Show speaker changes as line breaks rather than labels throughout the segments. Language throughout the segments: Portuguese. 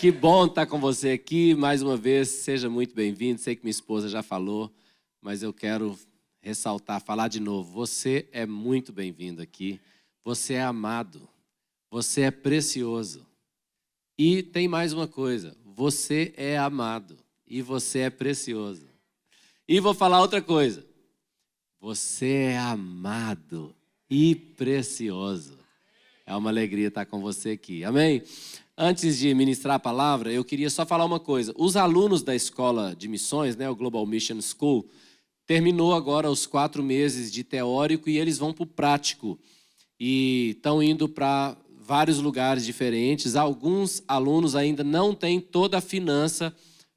Que bom estar com você aqui mais uma vez. Seja muito bem-vindo. Sei que minha esposa já falou, mas eu quero ressaltar, falar de novo. Você é muito bem-vindo aqui. Você é amado. Você é precioso. E tem mais uma coisa. Você é amado e você é precioso. E vou falar outra coisa. Você é amado e precioso. É uma alegria estar com você aqui. Amém? Antes de ministrar a palavra, eu queria só falar uma coisa. Os alunos da escola de missões, o Global Mission School, terminou agora os 4 meses de teórico e eles vão para o prático. E estão indo para vários lugares diferentes. Alguns alunos ainda não têm toda a finança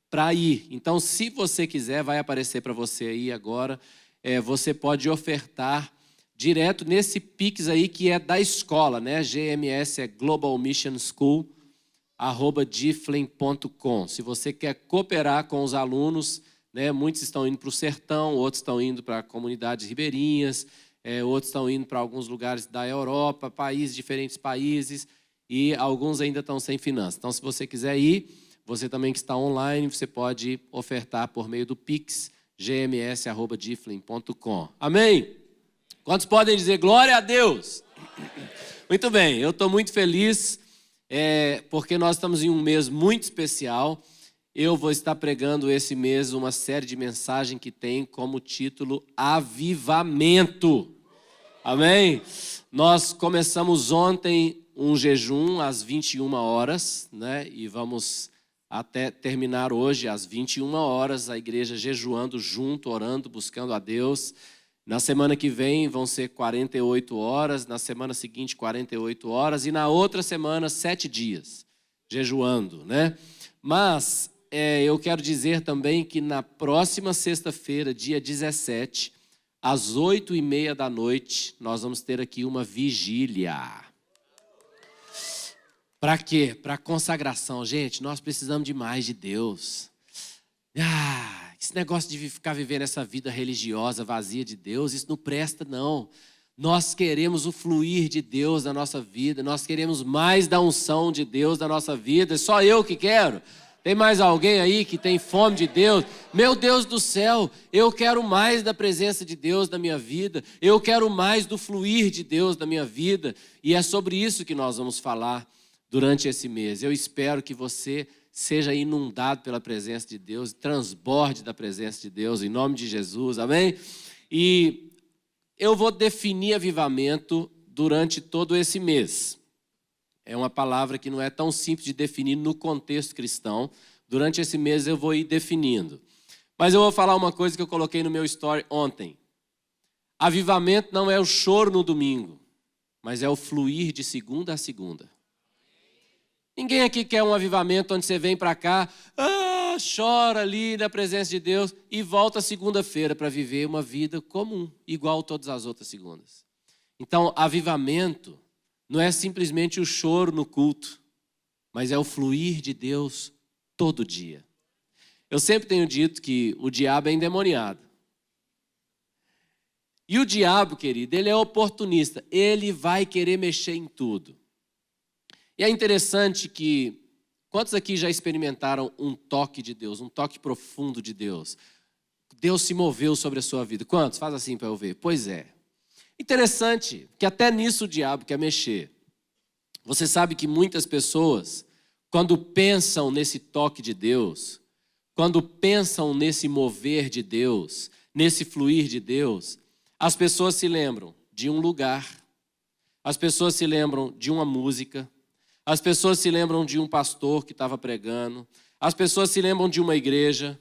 para ir. Então, se você quiser, vai aparecer para você aí agora. Você pode ofertar direto nesse Pix aí que é da escola, GMS é Global Mission School, @giflin.com. Se você quer cooperar com os alunos, muitos estão indo para o sertão, outros estão indo para comunidades ribeirinhas, outros estão indo para alguns lugares da Europa, diferentes países, e alguns ainda estão sem finanças. Então, se você quiser ir, você também que está online, você pode ofertar por meio do Pix, gms@giflin.com. Amém? Quantos podem dizer glória a Deus? Muito bem, eu estou muito feliz, porque nós estamos em um mês muito especial. Eu vou estar pregando esse mês uma série de mensagens que tem como título Avivamento. Amém? Nós começamos ontem um jejum às 21 horas, e vamos até terminar hoje às 21 horas, a igreja jejuando junto, orando, buscando a Deus. Na semana que vem vão ser 48 horas, na semana seguinte 48 horas e na outra semana 7 dias, jejuando, Mas eu quero dizer também que na próxima sexta-feira, dia 17, às 8h30 da noite, nós vamos ter aqui uma vigília. Para quê? Para consagração. Gente, nós precisamos de mais de Deus. Esse negócio de ficar vivendo essa vida religiosa, vazia de Deus, isso não presta, não. Nós queremos o fluir de Deus na nossa vida, nós queremos mais da unção de Deus na nossa vida. É só eu que quero? Tem mais alguém aí que tem fome de Deus? Meu Deus do céu, eu quero mais da presença de Deus na minha vida, eu quero mais do fluir de Deus na minha vida, e é sobre isso que nós vamos falar durante esse mês. Eu espero que você seja inundado pela presença de Deus, transborde da presença de Deus, em nome de Jesus, amém? E eu vou definir avivamento durante todo esse mês. É uma palavra que não é tão simples de definir no contexto cristão. Durante esse mês eu vou ir definindo. Mas eu vou falar uma coisa que eu coloquei no meu story ontem. Avivamento não é o choro no domingo, mas é o fluir de segunda a segunda. Ninguém aqui quer um avivamento onde você vem para cá, chora ali na presença de Deus e volta segunda-feira para viver uma vida comum, igual todas as outras segundas. Então, avivamento não é simplesmente o choro no culto, mas é o fluir de Deus todo dia. Eu sempre tenho dito que o diabo é endemoniado. E o diabo, querido, ele é oportunista, ele vai querer mexer em tudo. E é interessante que, quantos aqui já experimentaram um toque de Deus, um toque profundo de Deus? Deus se moveu sobre a sua vida. Quantos? Faz assim para eu ver. Pois é. Interessante que até nisso o diabo quer mexer. Você sabe que muitas pessoas, quando pensam nesse toque de Deus, quando pensam nesse mover de Deus, nesse fluir de Deus, as pessoas se lembram de um lugar, as pessoas se lembram de uma música, as pessoas se lembram de um pastor que estava pregando. As pessoas se lembram de uma igreja.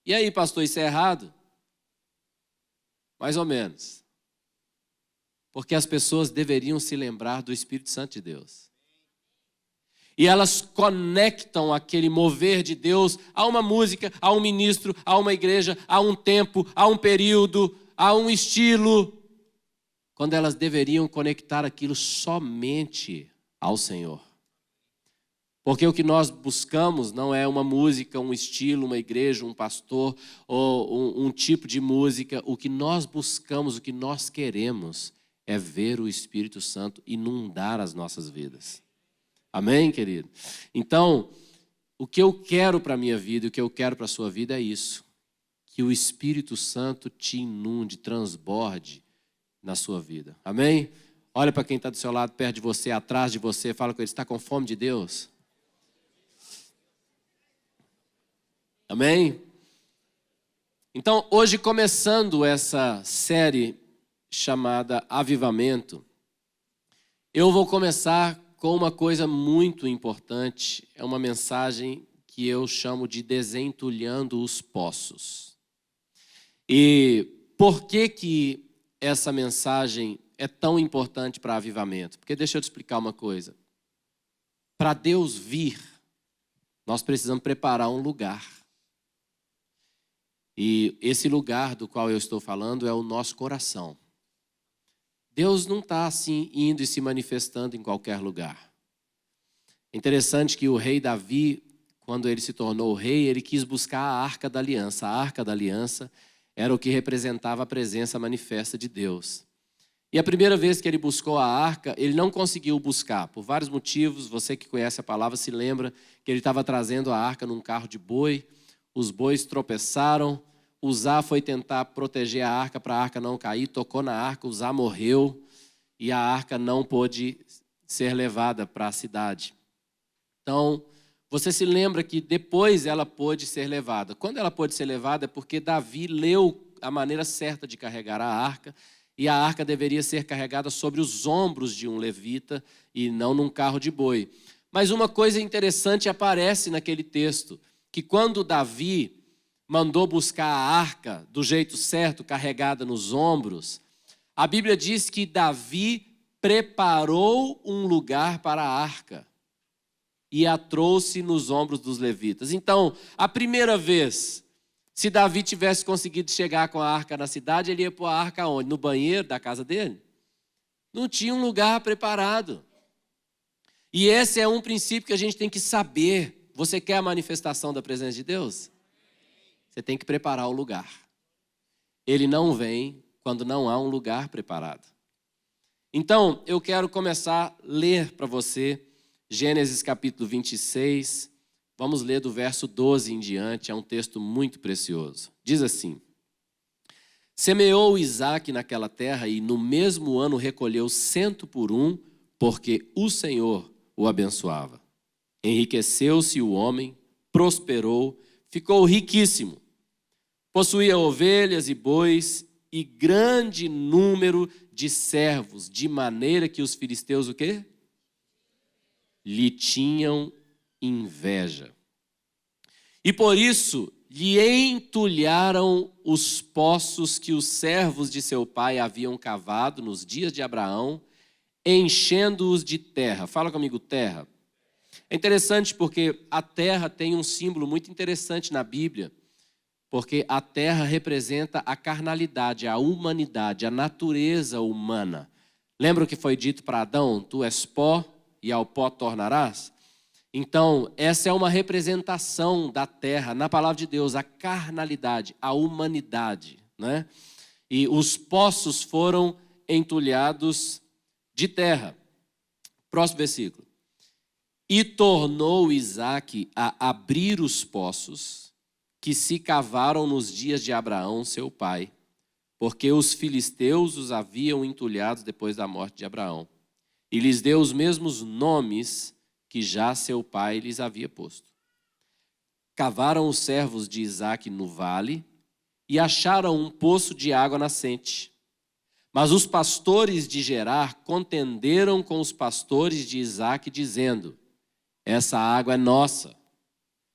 E aí, pastor, isso é errado? Mais ou menos. Porque as pessoas deveriam se lembrar do Espírito Santo de Deus. E elas conectam aquele mover de Deus a uma música, a um ministro, a uma igreja, a um tempo, a um período, a um estilo, quando elas deveriam conectar aquilo somente ao Senhor. Porque o que nós buscamos não é uma música, um estilo, uma igreja, um pastor ou um tipo de música. O que nós buscamos, o que nós queremos é ver o Espírito Santo inundar as nossas vidas. Amém, querido? Então, o que eu quero para a minha vida, o que eu quero para a sua vida é isso. Que o Espírito Santo te inunde, transborde na sua vida. Amém? Olha para quem está do seu lado, perto de você, atrás de você, fala com ele, está com fome de Deus? Amém? Então, hoje começando essa série chamada Avivamento, eu vou começar com uma coisa muito importante, é uma mensagem que eu chamo de desentulhando os poços. E por que essa mensagem é tão importante para avivamento? Porque deixa eu te explicar uma coisa. Para Deus vir, nós precisamos preparar um lugar. E esse lugar do qual eu estou falando é o nosso coração. Deus não está assim indo e se manifestando em qualquer lugar. É interessante que o rei Davi, quando ele se tornou rei, ele quis buscar a Arca da Aliança. A Arca da Aliança era o que representava a presença manifesta de Deus. E a primeira vez que ele buscou a arca, ele não conseguiu buscar, por vários motivos. Você que conhece a palavra se lembra que ele estava trazendo a arca num carro de boi, os bois tropeçaram, Uzá foi tentar proteger a arca para a arca não cair, tocou na arca, Uzá morreu e a arca não pôde ser levada para a cidade. Então, você se lembra que depois ela pôde ser levada. Quando ela pôde ser levada é porque Davi leu a maneira certa de carregar a arca, e a arca deveria ser carregada sobre os ombros de um levita e não num carro de boi. Mas uma coisa interessante aparece naquele texto, que quando Davi mandou buscar a arca do jeito certo, carregada nos ombros, a Bíblia diz que Davi preparou um lugar para a arca e a trouxe nos ombros dos levitas. Então, a primeira vez, se Davi tivesse conseguido chegar com a arca na cidade, ele ia pôr a arca onde? No banheiro da casa dele? Não tinha um lugar preparado. E esse é um princípio que a gente tem que saber. Você quer a manifestação da presença de Deus? Você tem que preparar o lugar. Ele não vem quando não há um lugar preparado. Então, eu quero começar a ler para você Gênesis capítulo 26. Vamos ler do verso 12 em diante, é um texto muito precioso. Diz assim: Semeou Isaque naquela terra e no mesmo ano recolheu 100 por um, porque o Senhor o abençoava. Enriqueceu-se o homem, prosperou, ficou riquíssimo. Possuía ovelhas e bois e grande número de servos, de maneira que os filisteus o quê? Lhe tinham inveja. E por isso lhe entulharam os poços que os servos de seu pai haviam cavado nos dias de Abraão, enchendo-os de terra. Fala comigo, terra. É interessante porque a terra tem um símbolo muito interessante na Bíblia, porque a terra representa a carnalidade, a humanidade, a natureza humana. Lembra o que foi dito para Adão? Tu és pó e ao pó tornarás? Então, essa é uma representação da terra, na palavra de Deus, a carnalidade, a humanidade, né? E os poços foram entulhados de terra. Próximo versículo. E tornou Isaque a abrir os poços que se cavaram nos dias de Abraão, seu pai, porque os filisteus os haviam entulhados depois da morte de Abraão. E lhes deu os mesmos nomes que já seu pai lhes havia posto. Cavaram os servos de Isaque no vale e acharam um poço de água nascente. Mas os pastores de Gerar contenderam com os pastores de Isaque, dizendo: essa água é nossa.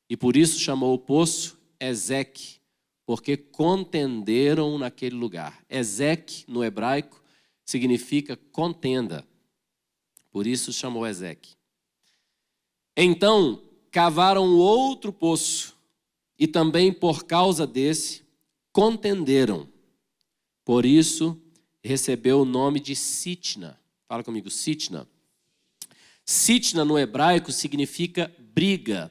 E por isso chamou o poço Ezeque, porque contenderam naquele lugar. Ezeque, no hebraico, significa contenda. Por isso chamou Ezeque. Então, cavaram outro poço, e também por causa desse, contenderam. Por isso, recebeu o nome de Sitna. Fala comigo, Sitna. Sitna, no hebraico, significa briga.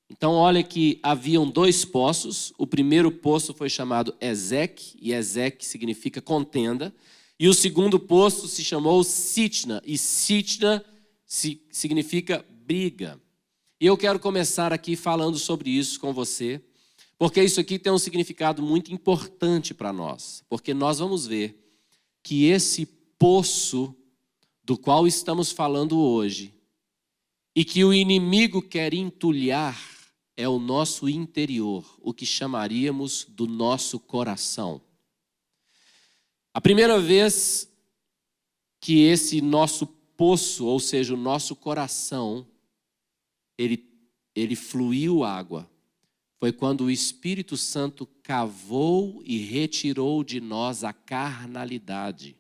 Então, olha que haviam dois poços. O primeiro poço foi chamado Ezeque, e Ezeque significa contenda. E o segundo poço se chamou Sitna, e Sitna significa briga. E eu quero começar aqui falando sobre isso com você, porque isso aqui tem um significado muito importante para nós. Porque nós vamos ver que esse poço do qual estamos falando hoje e que o inimigo quer entulhar é o nosso interior, o que chamaríamos do nosso coração. A primeira vez que esse nosso poço, ou seja, o nosso coração, ele fluiu água, foi quando o Espírito Santo cavou e retirou de nós a carnalidade.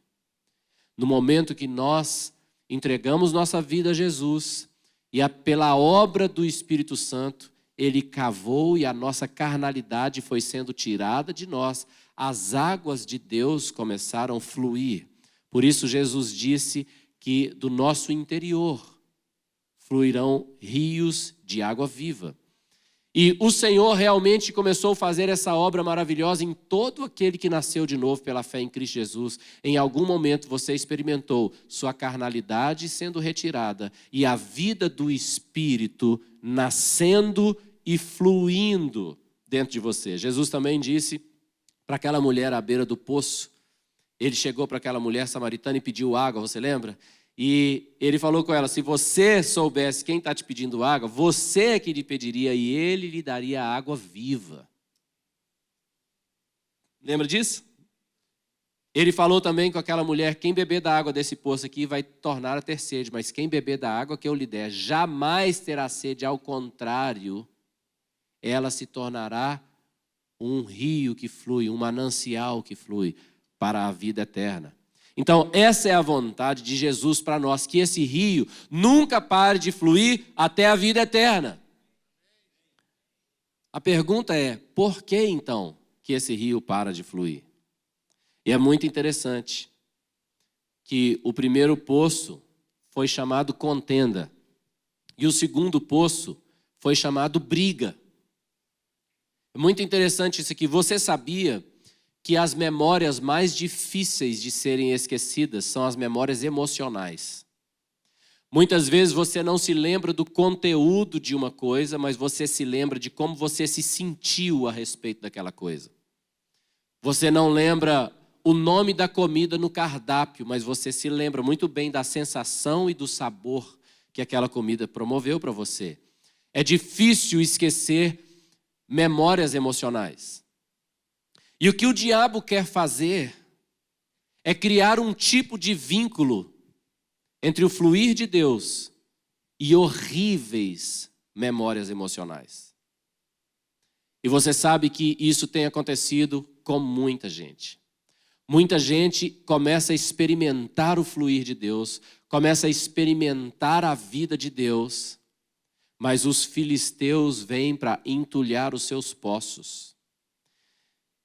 No momento que nós entregamos nossa vida a Jesus e pela obra do Espírito Santo, ele cavou e a nossa carnalidade foi sendo tirada de nós. As águas de Deus começaram a fluir. Por isso Jesus disse que do nosso interior fluirão rios de água viva. E o Senhor realmente começou a fazer essa obra maravilhosa em todo aquele que nasceu de novo pela fé em Cristo Jesus. Em algum momento você experimentou sua carnalidade sendo retirada e a vida do Espírito nascendo e fluindo dentro de você. Jesus também disse para aquela mulher à beira do poço, ele chegou para aquela mulher samaritana e pediu água, você lembra? E ele falou com ela, se você soubesse quem está te pedindo água, você é que lhe pediria e ele lhe daria água viva. Lembra disso? Ele falou também com aquela mulher, quem beber da água desse poço aqui vai tornar a ter sede, mas quem beber da água que eu lhe der jamais terá sede, ao contrário, ela se tornará um rio que flui, um manancial que flui para a vida eterna. Então, essa é a vontade de Jesus para nós, que esse rio nunca pare de fluir até a vida eterna. A pergunta é, por que então que esse rio para de fluir? E é muito interessante que o primeiro poço foi chamado contenda e o segundo poço foi chamado briga. É muito interessante isso aqui. Você sabia que as memórias mais difíceis de serem esquecidas são as memórias emocionais? Muitas vezes você não se lembra do conteúdo de uma coisa, mas você se lembra de como você se sentiu a respeito daquela coisa. Você não lembra o nome da comida no cardápio, mas você se lembra muito bem da sensação e do sabor que aquela comida promoveu para você. É difícil esquecer memórias emocionais. E o que o diabo quer fazer é criar um tipo de vínculo entre o fluir de Deus e horríveis memórias emocionais. E você sabe que isso tem acontecido com muita gente. Muita gente começa a experimentar o fluir de Deus, começa a experimentar a vida de Deus, mas os filisteus vêm para entulhar os seus poços.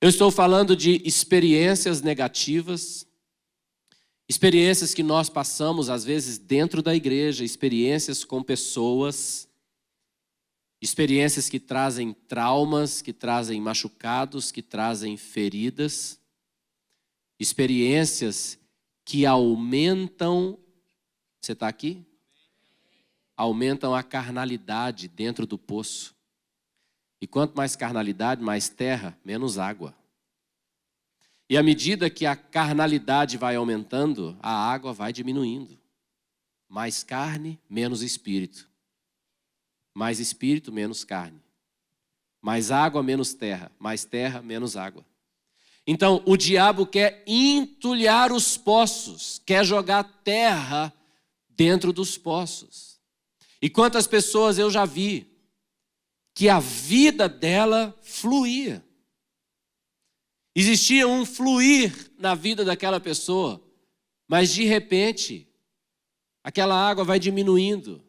Eu estou falando de experiências negativas, experiências que nós passamos, às vezes, dentro da igreja, experiências com pessoas, experiências que trazem traumas, que trazem machucados, que trazem feridas, experiências que aumentam, você está aqui? Aumentam a carnalidade dentro do poço. E quanto mais carnalidade, mais terra, menos água. E à medida que a carnalidade vai aumentando, a água vai diminuindo. Mais carne, menos espírito. Mais espírito, menos carne. Mais água, menos terra. Mais terra, menos água. Então, o diabo quer entulhar os poços, quer jogar terra dentro dos poços. E quantas pessoas eu já vi que a vida dela fluía. Existia um fluir na vida daquela pessoa, mas de repente, aquela água vai diminuindo,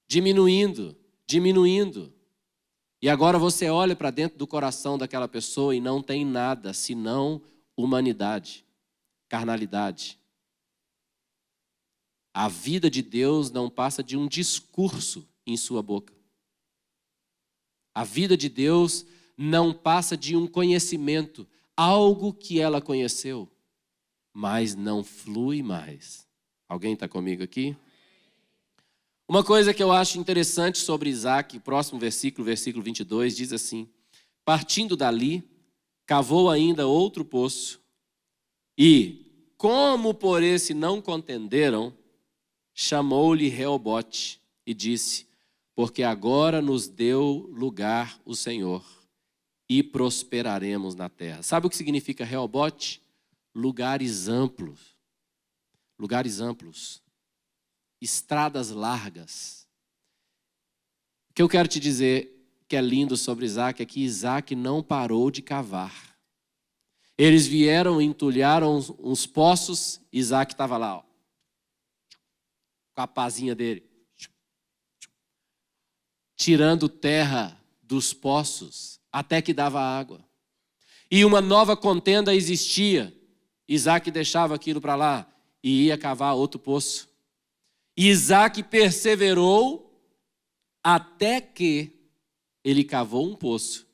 diminuindo, diminuindo. E agora você olha para dentro do coração daquela pessoa e não tem nada senão humanidade, carnalidade. A vida de Deus não passa de um discurso em sua boca. A vida de Deus não passa de um conhecimento, algo que ela conheceu, mas não flui mais. Alguém está comigo aqui? Uma coisa que eu acho interessante sobre Isaac, próximo versículo, versículo 22, diz assim: partindo dali, cavou ainda outro poço, e, como por esse não contenderam, chamou-lhe Reobote e disse: porque agora nos deu lugar o Senhor, e prosperaremos na terra. Sabe o que significa Reobote? Lugares amplos. Lugares amplos. Estradas largas. O que eu quero te dizer que é lindo sobre Isaac é que Isaac não parou de cavar. Eles vieram, entulharam uns poços, Isaac estava lá, ó, com a pazinha dele, tirando terra dos poços até que dava água. E uma nova contenda existia. Isaac deixava aquilo para lá e ia cavar outro poço. E Isaac perseverou até que ele cavou um poço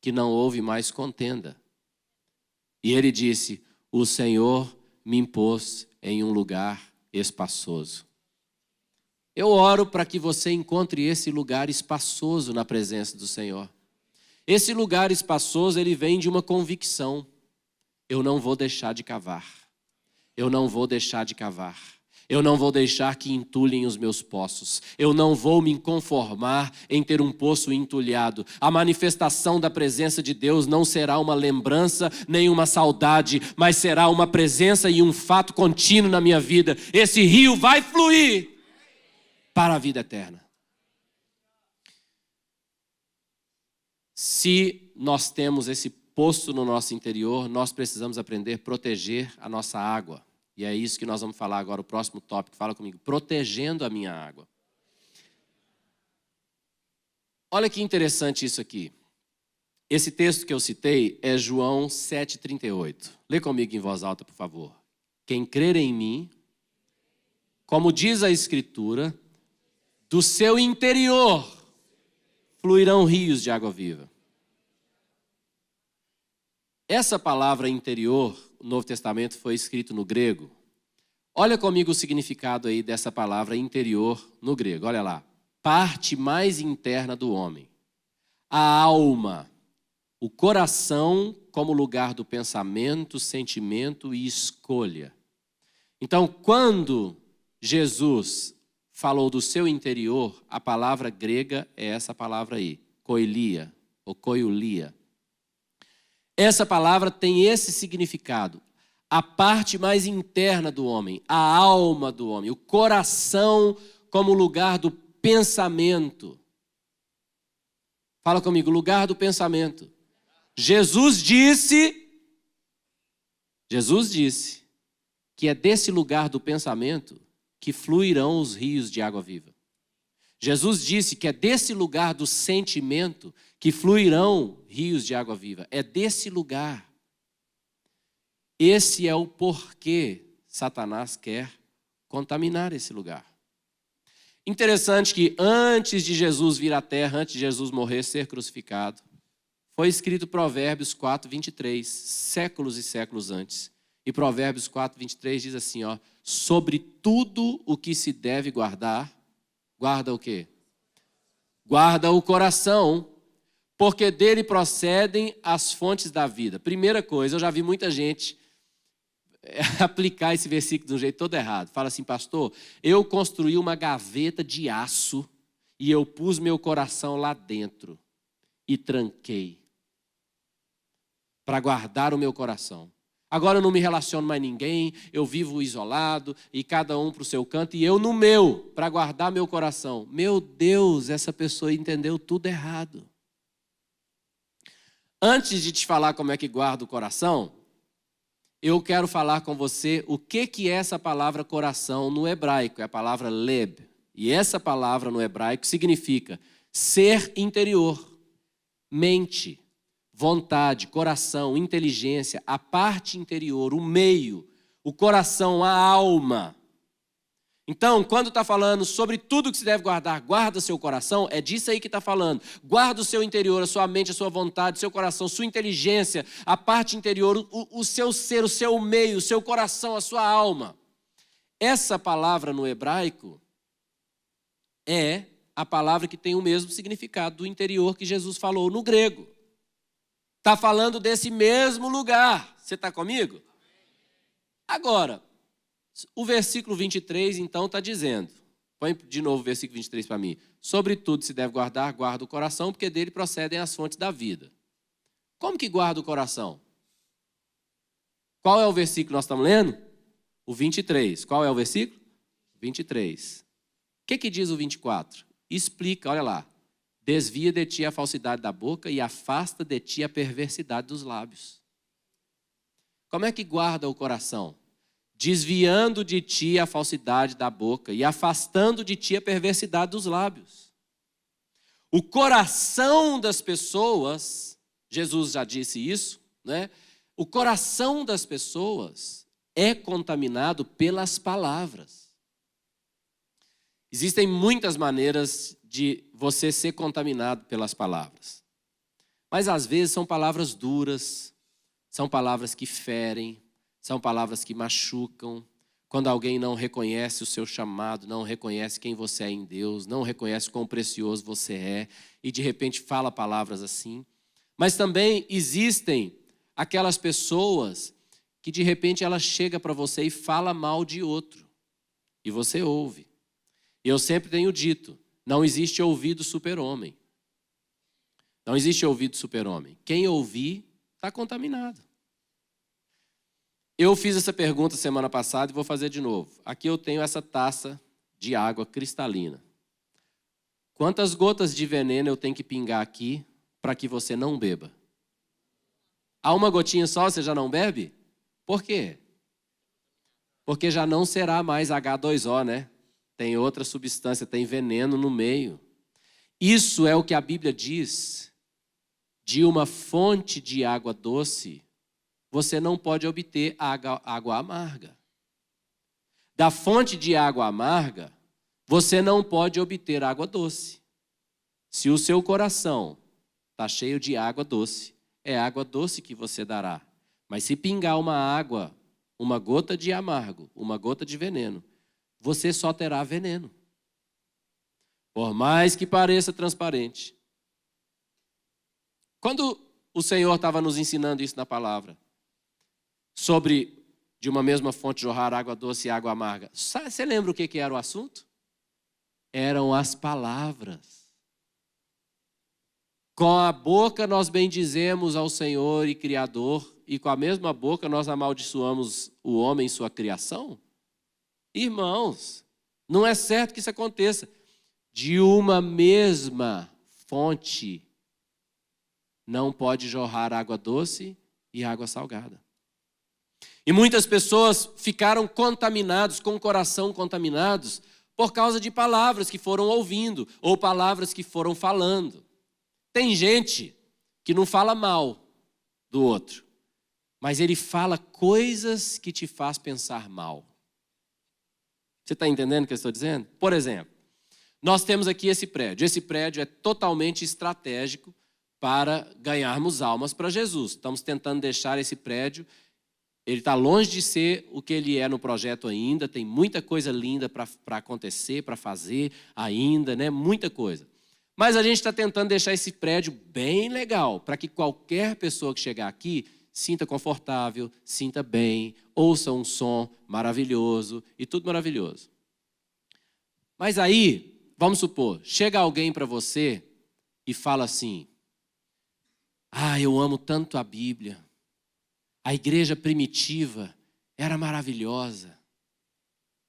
que não houve mais contenda. E ele disse: o Senhor me impôs em um lugar espaçoso. Eu oro para que você encontre esse lugar espaçoso na presença do Senhor. Esse lugar espaçoso, ele vem de uma convicção: eu não vou deixar de cavar. Eu não vou deixar de cavar. Eu não vou deixar que entulhem os meus poços. Eu não vou me conformar em ter um poço entulhado. A manifestação da presença de Deus não será uma lembrança, nem uma saudade, mas será uma presença e um fato contínuo na minha vida. Esse rio vai fluir para a vida eterna. Se nós temos esse poço no nosso interior, nós precisamos aprender a proteger a nossa água. E é isso que nós vamos falar agora, o próximo tópico. Fala comigo: protegendo a minha água. Olha que interessante isso aqui. Esse texto que eu citei é João 7,38. Lê comigo em voz alta, por favor. Quem crer em mim, como diz a Escritura, do seu interior fluirão rios de água viva. Essa palavra interior, o Novo Testamento foi escrito no grego. Olha comigo o significado aí dessa palavra interior no grego. Olha lá. Parte mais interna do homem. A alma, o coração como lugar do pensamento, sentimento e escolha. Então, quando Jesus falou do seu interior, a palavra grega é essa palavra aí, koilia, ou koiulia. Essa palavra tem esse significado. A parte mais interna do homem, a alma do homem, o coração como lugar do pensamento. Fala comigo, lugar do pensamento. Jesus disse que é desse lugar do pensamento que fluirão os rios de água viva. Jesus disse que é desse lugar do sentimento que fluirão rios de água viva. É desse lugar. Esse é o porquê Satanás quer contaminar esse lugar. Interessante que antes de Jesus vir à terra, antes de Jesus morrer, ser crucificado, foi escrito Provérbios 4:23, séculos e séculos antes. E Provérbios 4:23 diz assim, ó: sobre tudo o que se deve guardar, guarda o quê? Guarda o coração, porque dele procedem as fontes da vida. Primeira coisa, eu já vi muita gente aplicar esse versículo de um jeito todo errado. Fala assim: pastor, eu construí uma gaveta de aço e eu pus meu coração lá dentro e tranquei para guardar o meu coração. Agora eu não me relaciono mais com ninguém, eu vivo isolado e cada um para o seu canto e eu no meu, para guardar meu coração. Meu Deus, essa pessoa entendeu tudo errado. Antes de te falar como é que guarda o coração, eu quero falar com você o que é essa palavra coração no hebraico. É a palavra leb. E essa palavra no hebraico significa ser interior, mente, vontade, coração, inteligência, a parte interior, o meio, o coração, a alma. Então, quando está falando sobre tudo que se deve guardar, guarda seu coração, é disso aí que está falando. Guarda o seu interior, a sua mente, a sua vontade, o seu coração, sua inteligência, a parte interior, o seu ser, o seu meio, o seu coração, a sua alma. Essa palavra no hebraico é a palavra que tem o mesmo significado do interior que Jesus falou no grego. Está falando desse mesmo lugar. Você está comigo? Agora, o versículo 23, então, está dizendo, põe de novo o versículo 23 para mim. Sobretudo se deve guardar, guarda o coração, porque dele procedem as fontes da vida. Como que guarda o coração? Qual é o versículo que nós estamos lendo? O 23. Qual é o versículo? 23. O que diz o 24? Explica, olha lá. Desvia de ti a falsidade da boca e afasta de ti a perversidade dos lábios. Como é que guarda o coração? Desviando de ti a falsidade da boca e afastando de ti a perversidade dos lábios. O coração das pessoas, Jesus já disse isso, né? O coração das pessoas é contaminado pelas palavras. Existem muitas maneiras de você ser contaminado pelas palavras. Mas às vezes são palavras duras, são palavras que ferem, são palavras que machucam. Quando alguém não reconhece o seu chamado, não reconhece quem você é em Deus, não reconhece quão precioso você é, e de repente fala palavras assim. Mas também existem aquelas pessoas que de repente ela chega para você e fala mal de outro. E você ouve. Eu sempre tenho dito, não existe ouvido super-homem. Não existe ouvido super-homem. Quem ouvir está contaminado. Eu fiz essa pergunta semana passada e vou fazer de novo. Aqui eu tenho essa taça de água cristalina. Quantas gotas de veneno eu tenho que pingar aqui para que você não beba? Há uma gotinha só, você já não bebe? Por quê? Porque já não será mais H2O, né? Tem outra substância, tem veneno no meio. Isso é o que a Bíblia diz. De uma fonte de água doce, você não pode obter água amarga. Da fonte de água amarga, você não pode obter água doce. Se o seu coração está cheio de água doce, é água doce que você dará. Mas se pingar uma água, uma gota de amargo, uma gota de veneno, você só terá veneno. Por mais que pareça transparente. Quando o Senhor estava nos ensinando isso na palavra, sobre de uma mesma fonte jorrar água doce e água amarga, você lembra o que era o assunto? Eram as palavras. Com a boca nós bendizemos ao Senhor e Criador, e com a mesma boca nós amaldiçoamos o homem em sua criação? Irmãos, não é certo que isso aconteça. De uma mesma fonte não pode jorrar água doce e água salgada. E muitas pessoas ficaram contaminados, com o coração contaminados, por causa de palavras que foram ouvindo, ou palavras que foram falando. Tem gente que não fala mal do outro, mas ele fala coisas que te faz pensar mal. Você está entendendo o que eu estou dizendo? Por exemplo, nós temos aqui esse prédio. Esse prédio é totalmente estratégico para ganharmos almas para Jesus. Estamos tentando deixar esse prédio, ele está longe de ser o que ele é no projeto ainda, tem muita coisa linda para acontecer, para fazer ainda, né? Muita coisa. Mas a gente está tentando deixar esse prédio bem legal, para que qualquer pessoa que chegar aqui sinta confortável, sinta bem, ouça um som maravilhoso e tudo maravilhoso. Mas aí, vamos supor, chega alguém para você e fala assim: eu amo tanto a Bíblia, a igreja primitiva era maravilhosa,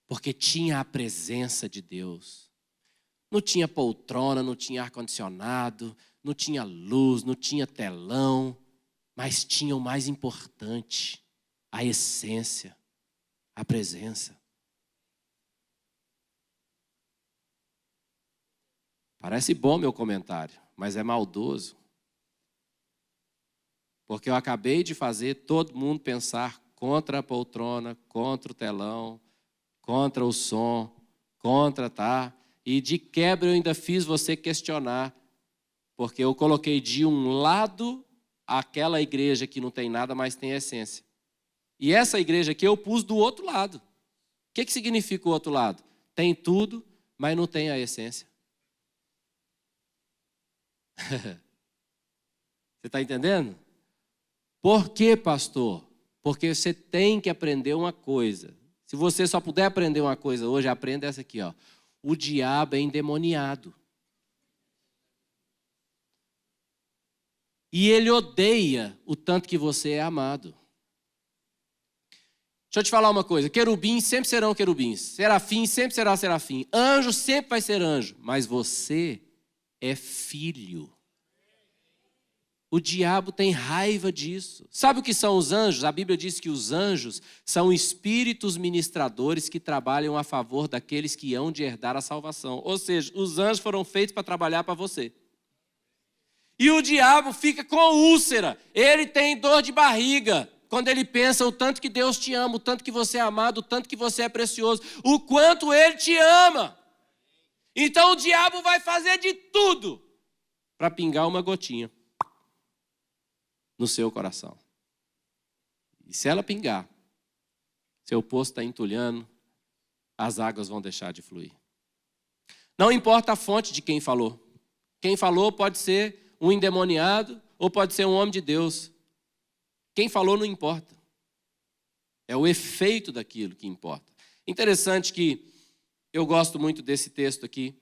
porque tinha a presença de Deus. Não tinha poltrona, não tinha ar-condicionado, não tinha luz, não tinha telão, mas tinha o mais importante, a essência, a presença. Parece bom meu comentário, mas é maldoso. Porque eu acabei de fazer todo mundo pensar contra a poltrona, contra o telão, contra o som, contra, tá? E de quebra eu ainda fiz você questionar, porque eu coloquei de um lado aquela igreja que não tem nada, mas tem essência. E essa igreja aqui eu pus do outro lado. O que significa o outro lado? Tem tudo, mas não tem a essência. Você está entendendo? Por quê, pastor? Porque você tem que aprender uma coisa. Se você só puder aprender uma coisa hoje, aprenda essa aqui, ó. O diabo é endemoniado. E ele odeia o tanto que você é amado. Deixa eu te falar uma coisa. Querubins sempre serão querubins. Serafim sempre será serafim. Anjo sempre vai ser anjo. Mas você é filho. O diabo tem raiva disso. Sabe o que são os anjos? A Bíblia diz que os anjos são espíritos ministradores que trabalham a favor daqueles que hão de herdar a salvação. Ou seja, os anjos foram feitos para trabalhar para você. E o diabo fica com úlcera. Ele tem dor de barriga. Quando ele pensa o tanto que Deus te ama, o tanto que você é amado, o tanto que você é precioso, o quanto ele te ama. Então o diabo vai fazer de tudo para pingar uma gotinha no seu coração. E se ela pingar, seu poço está entulhando, as águas vão deixar de fluir. Não importa a fonte de quem falou. Quem falou pode ser um endemoniado ou pode ser um homem de Deus. Quem falou não importa. É o efeito daquilo que importa. Interessante que eu gosto muito desse texto aqui,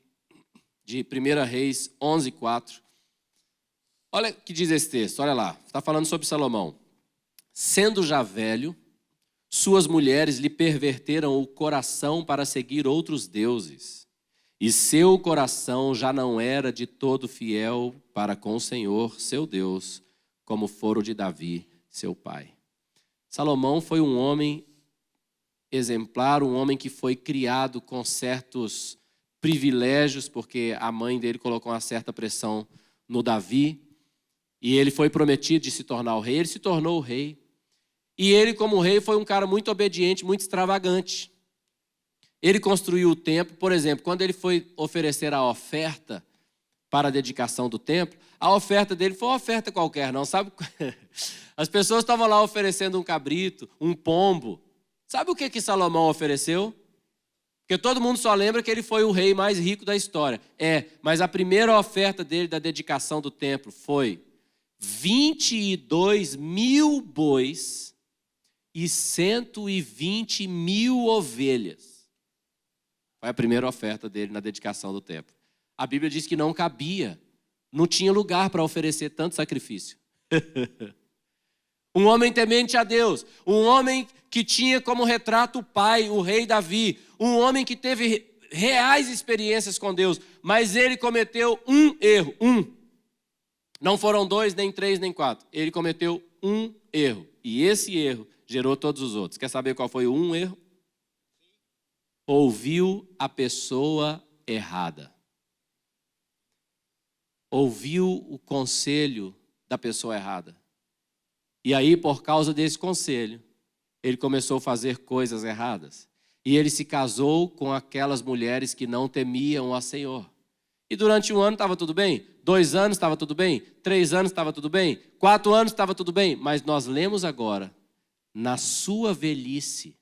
de 1 Reis 11:4. Olha o que diz esse texto, olha lá. Está falando sobre Salomão. Sendo já velho, suas mulheres lhe perverteram o coração para seguir outros deuses. E seu coração já não era de todo fiel para com o Senhor, seu Deus, como fora o de Davi, seu pai. Salomão foi um homem exemplar, um homem que foi criado com certos privilégios, porque a mãe dele colocou uma certa pressão no Davi, e ele foi prometido de se tornar o rei, ele se tornou o rei. E ele, como rei, foi um cara muito obediente, muito extravagante. Ele construiu o templo, por exemplo, quando ele foi oferecer a oferta para a dedicação do templo, a oferta dele foi uma oferta qualquer, não, sabe? As pessoas estavam lá oferecendo um cabrito, um pombo. Sabe o que Salomão ofereceu? Porque todo mundo só lembra que ele foi o rei mais rico da história. Mas a primeira oferta dele da dedicação do templo foi 22 mil bois e 120 mil ovelhas. Foi a primeira oferta dele na dedicação do templo. A Bíblia diz que não cabia, não tinha lugar para oferecer tanto sacrifício. Um homem temente a Deus, um homem que tinha como retrato o pai, o rei Davi, um homem que teve reais experiências com Deus, mas ele cometeu um erro, Não foram 2, nem 3, nem 4. Ele cometeu um erro, e esse erro gerou todos os outros. Quer saber qual foi o erro? Ouviu a pessoa errada. Ouviu o conselho da pessoa errada. E aí, por causa desse conselho, ele começou a fazer coisas erradas. E ele se casou com aquelas mulheres que não temiam a Senhor. E durante 1 ano estava tudo bem, 2 anos estava tudo bem, 3 anos estava tudo bem, 4 anos estava tudo bem. Mas nós lemos agora, na sua velhice,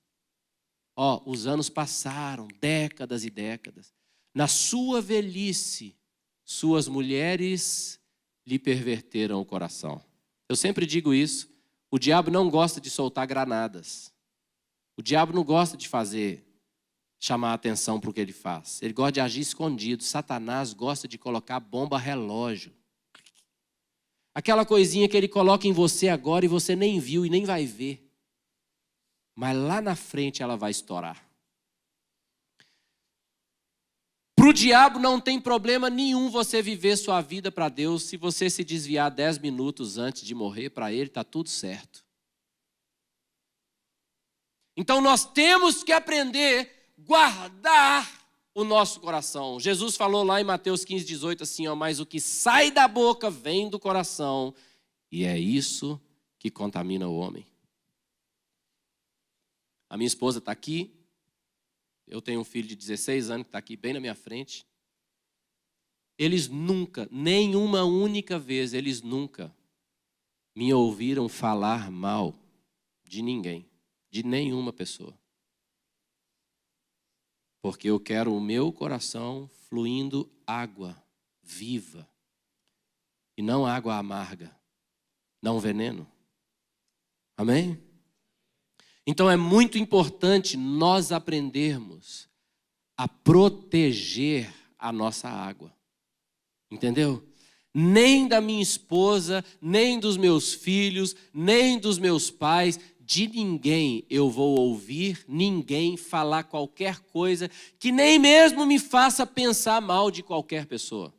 os anos passaram, décadas e décadas. Na sua velhice, suas mulheres lhe perverteram o coração. Eu sempre digo isso, o diabo não gosta de soltar granadas. O diabo não gosta de chamar a atenção para o que ele faz. Ele gosta de agir escondido. Satanás gosta de colocar bomba relógio. Aquela coisinha que ele coloca em você agora e você nem viu e nem vai ver. Mas lá na frente ela vai estourar. Para o diabo não tem problema nenhum você viver sua vida para Deus. Se você se desviar 10 minutos antes de morrer, para ele está tudo certo. Então nós temos que aprender a guardar o nosso coração. Jesus falou lá em Mateus 15:18 assim, mas o que sai da boca vem do coração, e é isso que contamina o homem. A minha esposa está aqui. Eu tenho um filho de 16 anos que está aqui bem na minha frente. Eles nunca, nenhuma única vez, eles nunca me ouviram falar mal de ninguém, de nenhuma pessoa. Porque eu quero o meu coração fluindo água viva. E não água amarga, não veneno. Amém? Então é muito importante nós aprendermos a proteger a nossa água. Entendeu? Nem da minha esposa, nem dos meus filhos, nem dos meus pais, de ninguém eu vou ouvir ninguém falar qualquer coisa que nem mesmo me faça pensar mal de qualquer pessoa.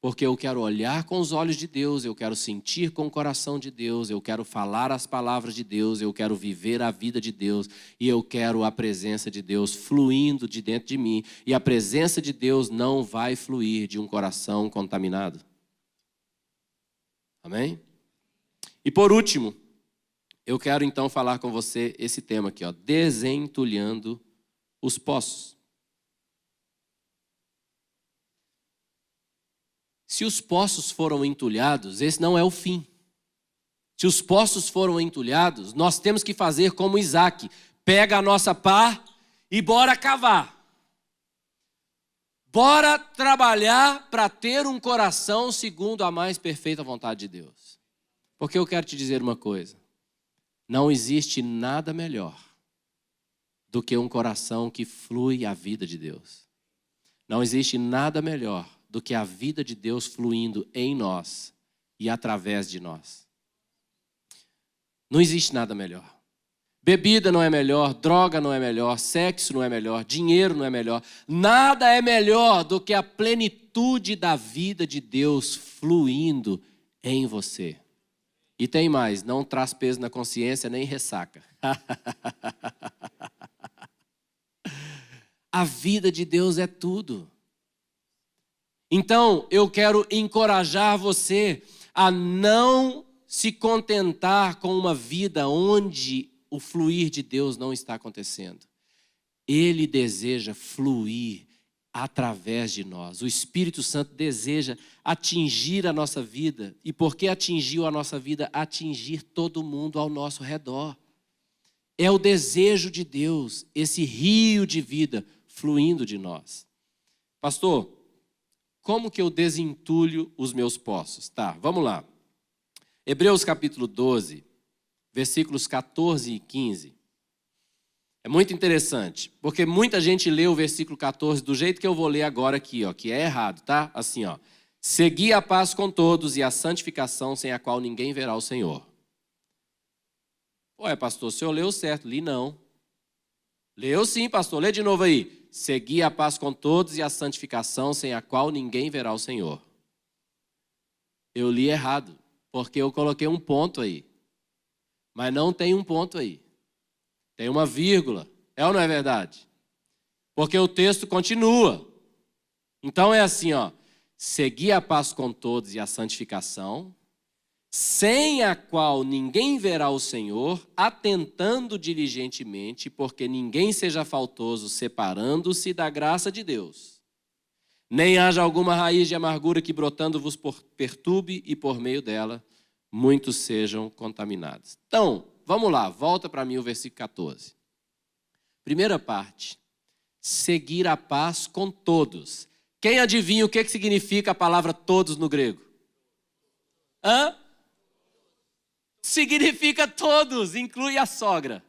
Porque eu quero olhar com os olhos de Deus, eu quero sentir com o coração de Deus, eu quero falar as palavras de Deus, eu quero viver a vida de Deus e eu quero a presença de Deus fluindo de dentro de mim. E a presença de Deus não vai fluir de um coração contaminado. Amém? E por último, eu quero então falar com você esse tema aqui, ó, desentulhando os poços. Se os poços foram entulhados, esse não é o fim. Se os poços foram entulhados, nós temos que fazer como Isaac. Pega a nossa pá e bora cavar. Bora trabalhar para ter um coração segundo a mais perfeita vontade de Deus. Porque eu quero te dizer uma coisa. Não existe nada melhor do que um coração que flui a vida de Deus. Não existe nada melhor do que a vida de Deus fluindo em nós e através de nós. Não existe nada melhor. Bebida não é melhor, droga não é melhor, sexo não é melhor, dinheiro não é melhor. Nada é melhor do que a plenitude da vida de Deus fluindo em você. E tem mais, não traz peso na consciência nem ressaca. A vida de Deus é tudo. Então, eu quero encorajar você a não se contentar com uma vida onde o fluir de Deus não está acontecendo. Ele deseja fluir através de nós. O Espírito Santo deseja atingir a nossa vida. E porque atingiu a nossa vida, atingir todo mundo ao nosso redor. É o desejo de Deus, esse rio de vida fluindo de nós. Pastor, como que eu desentulho os meus poços? Tá, vamos lá. Hebreus capítulo 12, versículos 14 e 15. É muito interessante, porque muita gente lê o versículo 14 do jeito que eu vou ler agora aqui, ó, que é errado, tá? Assim, ó. Segui a paz com todos e a santificação sem a qual ninguém verá o Senhor. Ué, pastor, o senhor leu certo? Li não. Leu sim, pastor. Lê de novo aí. Segui a paz com todos e a santificação sem a qual ninguém verá o Senhor. Eu li errado, porque eu coloquei um ponto aí. Mas não tem um ponto aí. Tem uma vírgula. É ou não é verdade? Porque o texto continua. Então é assim, ó. Segui a paz com todos e a santificação, sem a qual ninguém verá o Senhor, atentando diligentemente, porque ninguém seja faltoso, separando-se da graça de Deus. Nem haja alguma raiz de amargura que brotando vos perturbe e por meio dela muitos sejam contaminados. Então, vamos lá, volta para mim o versículo 14. Primeira parte, seguir a paz com todos. Quem adivinha o que significa a palavra todos no grego? Hã? Significa todos, inclui a sogra.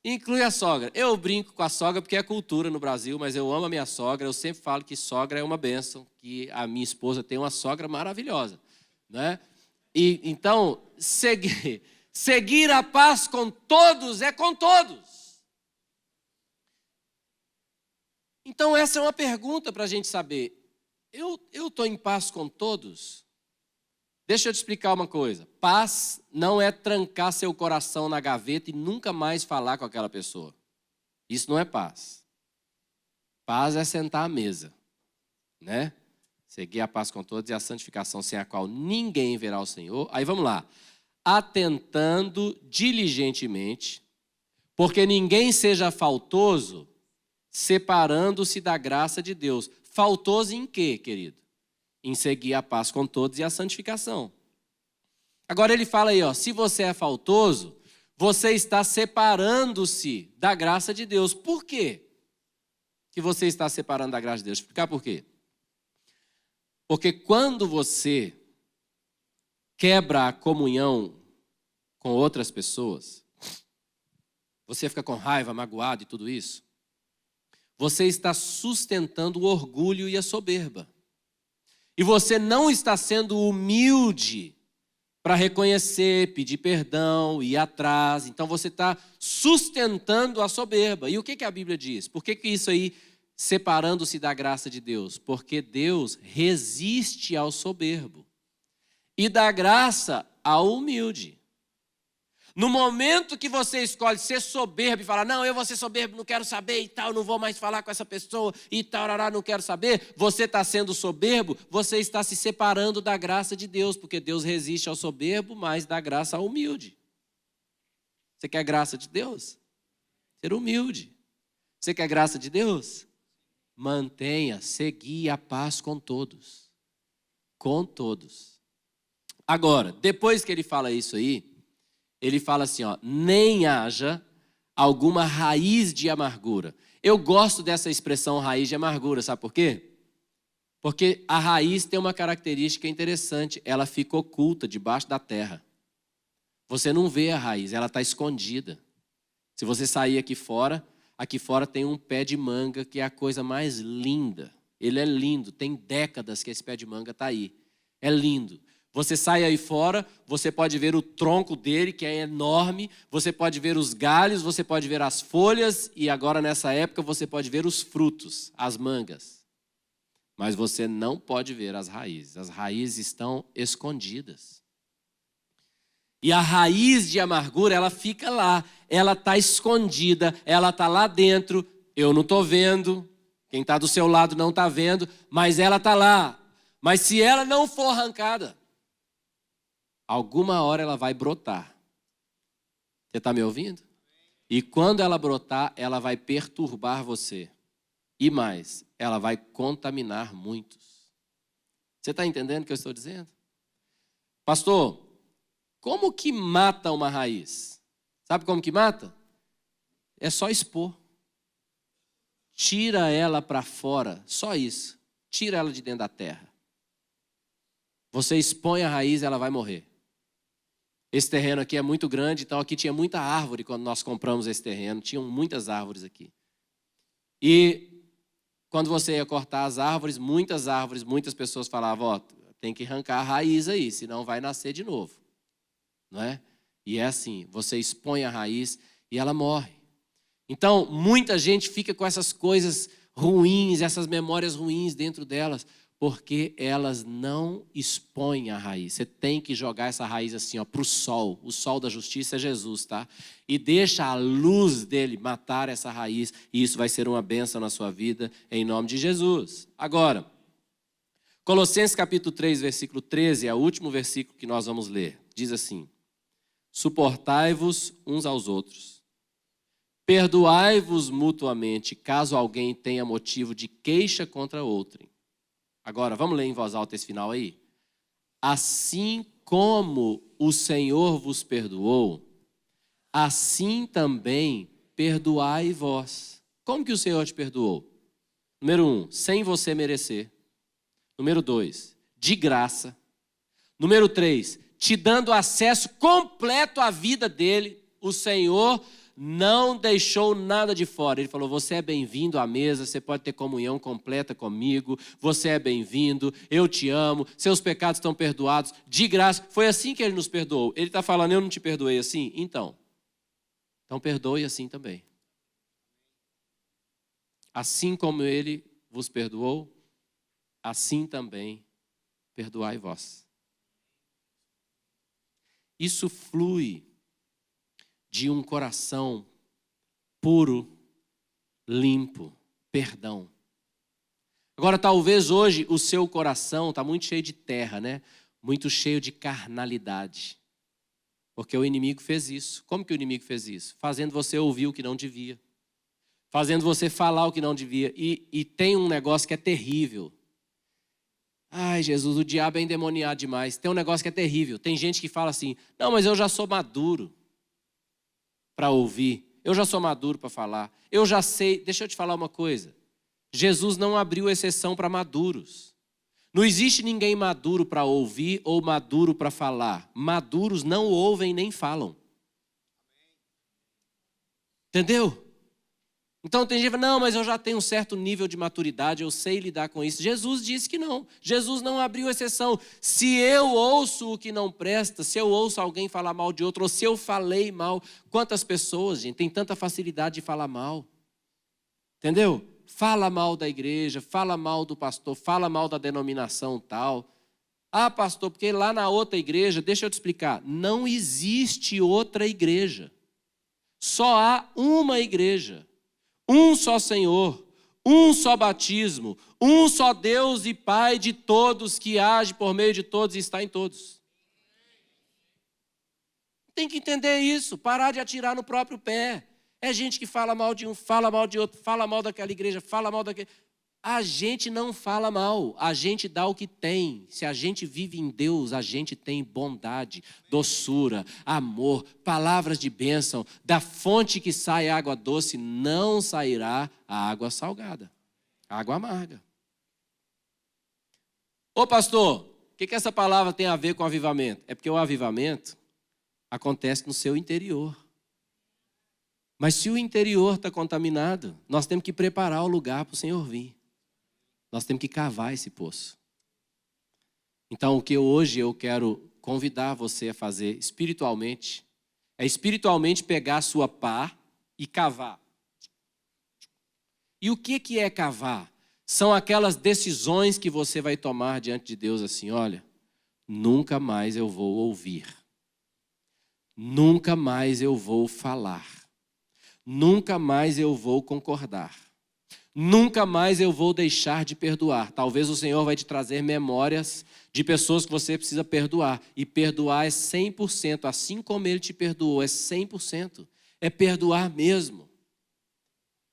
Inclui a sogra. Eu brinco com a sogra porque é cultura no Brasil, mas eu amo a minha sogra. Eu sempre falo que sogra é uma bênção, que a minha esposa tem uma sogra maravilhosa, né? E então, seguir a paz com todos é com todos. Então, essa é uma pergunta para a gente saber. Eu estou em paz com todos? Deixa eu te explicar uma coisa. Paz não é trancar seu coração na gaveta e nunca mais falar com aquela pessoa. Isso não é paz. Paz é sentar à mesa, né? Seguir a paz com todos e a santificação sem a qual ninguém verá o Senhor. Aí vamos lá. Atentando diligentemente, porque ninguém seja faltoso, separando-se da graça de Deus. Faltoso em quê, querido? Em seguir a paz com todos e a santificação. Agora ele fala aí, ó, se você é faltoso, você está separando-se da graça de Deus. Por quê que você está separando da graça de Deus? Vou explicar por quê. Porque quando você quebra a comunhão com outras pessoas, você fica com raiva, magoado e tudo isso, você está sustentando o orgulho e a soberba. E você não está sendo humilde para reconhecer, pedir perdão, ir atrás. Então você está sustentando a soberba. E o que a Bíblia diz? Por que isso aí, separando-se da graça de Deus? Porque Deus resiste ao soberbo e dá graça ao humilde. No momento que você escolhe ser soberbo e falar, não, eu vou ser soberbo, não quero saber e tal, não vou mais falar com essa pessoa e tal, não quero saber, você está sendo soberbo, você está se separando da graça de Deus, porque Deus resiste ao soberbo, mas dá graça ao humilde. Você quer graça de Deus? Ser humilde. Você quer graça de Deus? Mantenha, seguir a paz com todos. Com todos. Agora, depois que ele fala isso aí, ele fala assim, ó, nem haja alguma raiz de amargura. Eu gosto dessa expressão raiz de amargura, sabe por quê? Porque a raiz tem uma característica interessante, ela fica oculta debaixo da terra. Você não vê a raiz, ela está escondida. Se você sair aqui fora tem um pé de manga que é a coisa mais linda. Ele é lindo, tem décadas que esse pé de manga está aí. É lindo. Você sai aí fora, você pode ver o tronco dele, que é enorme, você pode ver os galhos, você pode ver as folhas, e agora nessa época você pode ver os frutos, as mangas. Mas você não pode ver as raízes estão escondidas. E a raiz de amargura, ela fica lá, ela está escondida, ela está lá dentro, eu não estou vendo, quem está do seu lado não está vendo, mas ela está lá. Mas se ela não for arrancada, alguma hora ela vai brotar. Você está me ouvindo? E quando ela brotar, ela vai perturbar você. E mais, ela vai contaminar muitos. Você está entendendo o que eu estou dizendo? Pastor, como que mata uma raiz? Sabe como que mata? É só expor. Tira ela para fora, só isso. Tira ela de dentro da terra. Você expõe a raiz, ela vai morrer. Esse terreno aqui é muito grande, então aqui tinha muita árvore quando nós compramos esse terreno. Tinham muitas árvores aqui. E quando você ia cortar as árvores, muitas pessoas falavam, ó, tem que arrancar a raiz aí, senão vai nascer de novo. Não é? E é assim, você expõe a raiz e ela morre. Então, muita gente fica com essas coisas ruins, essas memórias ruins dentro delas, porque elas não expõem a raiz. Você tem que jogar essa raiz assim, ó, para o sol. O sol da justiça é Jesus, tá? E deixa a luz dele matar essa raiz. E isso vai ser uma bênção na sua vida, em nome de Jesus. Agora, Colossenses capítulo 3, versículo 13, é o último versículo que nós vamos ler. Diz assim, suportai-vos uns aos outros. Perdoai-vos mutuamente, caso alguém tenha motivo de queixa contra outrem. Agora, vamos ler em voz alta esse final aí? Assim como o Senhor vos perdoou, assim também perdoai vós. Como que o Senhor te perdoou? Número 1, sem você merecer. Número 2, de graça. Número 3, te dando acesso completo à vida dele. O Senhor não deixou nada de fora. Ele falou, você é bem-vindo à mesa, você pode ter comunhão completa comigo, você é bem-vindo, eu te amo, seus pecados estão perdoados, de graça. Foi assim que ele nos perdoou. Ele está falando, eu não te perdoei assim? Então perdoe assim também. Assim como ele vos perdoou, assim também perdoai vós. Isso flui de um coração puro, limpo, perdão. Agora, talvez hoje o seu coração está muito cheio de terra, né? Muito cheio de carnalidade. Porque o inimigo fez isso. Como que o inimigo fez isso? Fazendo você ouvir o que não devia. Fazendo você falar o que não devia. E tem um negócio que é terrível. Ai, Jesus, o diabo é endemoniado demais. Tem um negócio que é terrível. Tem gente que fala assim, não, mas eu já sou maduro. para ouvir. Eu já sou maduro para falar. Eu já sei. Deixa eu te falar uma coisa. Jesus não abriu exceção para maduros. Não existe ninguém maduro para ouvir ou maduro para falar. Maduros não ouvem nem falam. Entendeu? Então tem gente que fala, não, mas eu já tenho um certo nível de maturidade, eu sei lidar com isso. Jesus disse que não. Jesus não abriu exceção. Se eu ouço o que não presta, se eu ouço alguém falar mal de outro, ou se eu falei mal, quantas pessoas, gente, tem tanta facilidade de falar mal? Entendeu? Fala mal da igreja, fala mal do pastor, fala mal da denominação tal. Ah, pastor, porque lá na outra igreja, deixa eu te explicar, não existe outra igreja. Só há uma igreja. Um só Senhor, um só batismo, um só Deus e Pai de todos, que age por meio de todos e está em todos. Tem que entender isso, parar de atirar no próprio pé. É gente que fala mal de um, fala mal de outro, fala mal daquela igreja, fala mal daquele... A gente não fala mal, a gente dá o que tem. Se a gente vive em Deus, a gente tem bondade, doçura, amor, palavras de bênção. Da fonte que sai água doce, não sairá a água salgada, a água amarga. Ô pastor, o que essa palavra tem a ver com avivamento? É porque o avivamento acontece no seu interior. Mas se o interior está contaminado, nós temos que preparar o lugar para o Senhor vir. Nós temos que cavar esse poço. Então, o que hoje eu quero convidar você a fazer espiritualmente, é espiritualmente pegar a sua pá e cavar. E o que é cavar? São aquelas decisões que você vai tomar diante de Deus assim, olha, nunca mais eu vou ouvir. Nunca mais eu vou falar. Nunca mais eu vou concordar. Nunca mais eu vou deixar de perdoar. Talvez o Senhor vai te trazer memórias de pessoas que você precisa perdoar. E perdoar é 100%, assim como Ele te perdoou, é 100%. É perdoar mesmo.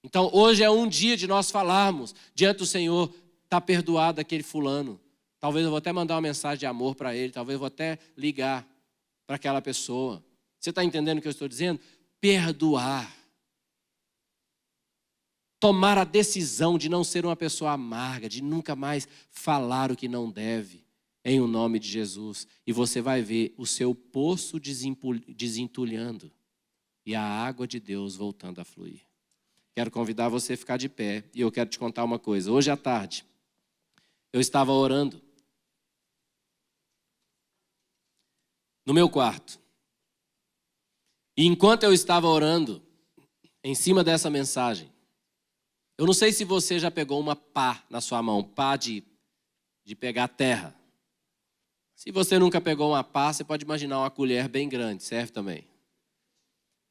Então, hoje é um dia de nós falarmos diante do Senhor, está perdoado aquele fulano. Talvez eu vou até mandar uma mensagem de amor para ele, talvez eu vou até ligar para aquela pessoa. Você está entendendo o que eu estou dizendo? Perdoar. Tomar a decisão de não ser uma pessoa amarga, de nunca mais falar o que não deve, em o nome de Jesus. E você vai ver o seu poço desentulhando e a água de Deus voltando a fluir. Quero convidar você a ficar de pé e eu quero te contar uma coisa. Hoje à tarde, eu estava orando no meu quarto. E enquanto eu estava orando, em cima dessa mensagem, eu não sei se você já pegou uma pá na sua mão, pá de pegar terra. Se você nunca pegou uma pá, você pode imaginar uma colher bem grande, serve também.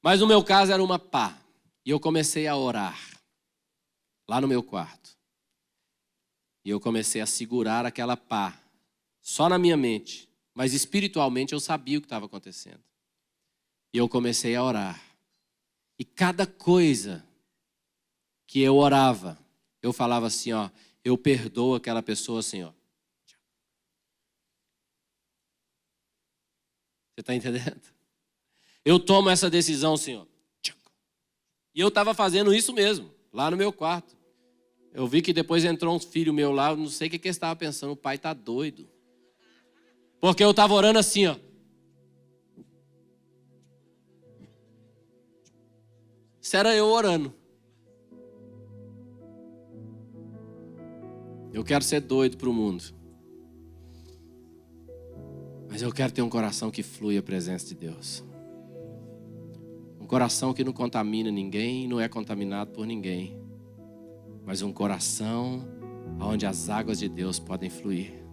Mas no meu caso era uma pá. E eu comecei a orar, lá no meu quarto. E eu comecei a segurar aquela pá, só na minha mente. Mas espiritualmente eu sabia o que estava acontecendo. E eu comecei a orar. E cada coisa que eu orava, eu falava assim, ó, eu perdoo aquela pessoa assim, ó. Você está entendendo? Eu tomo essa decisão assim, ó. E eu estava fazendo isso mesmo, lá no meu quarto. Eu vi que depois entrou um filho meu lá, eu não sei o que ele estava pensando, o pai está doido. Porque eu estava orando assim, ó. Isso era eu orando. Eu quero ser doido para o mundo. Mas eu quero ter um coração que flui a presença de Deus. Um coração que não contamina ninguém, não é contaminado por ninguém. Mas um coração onde as águas de Deus podem fluir.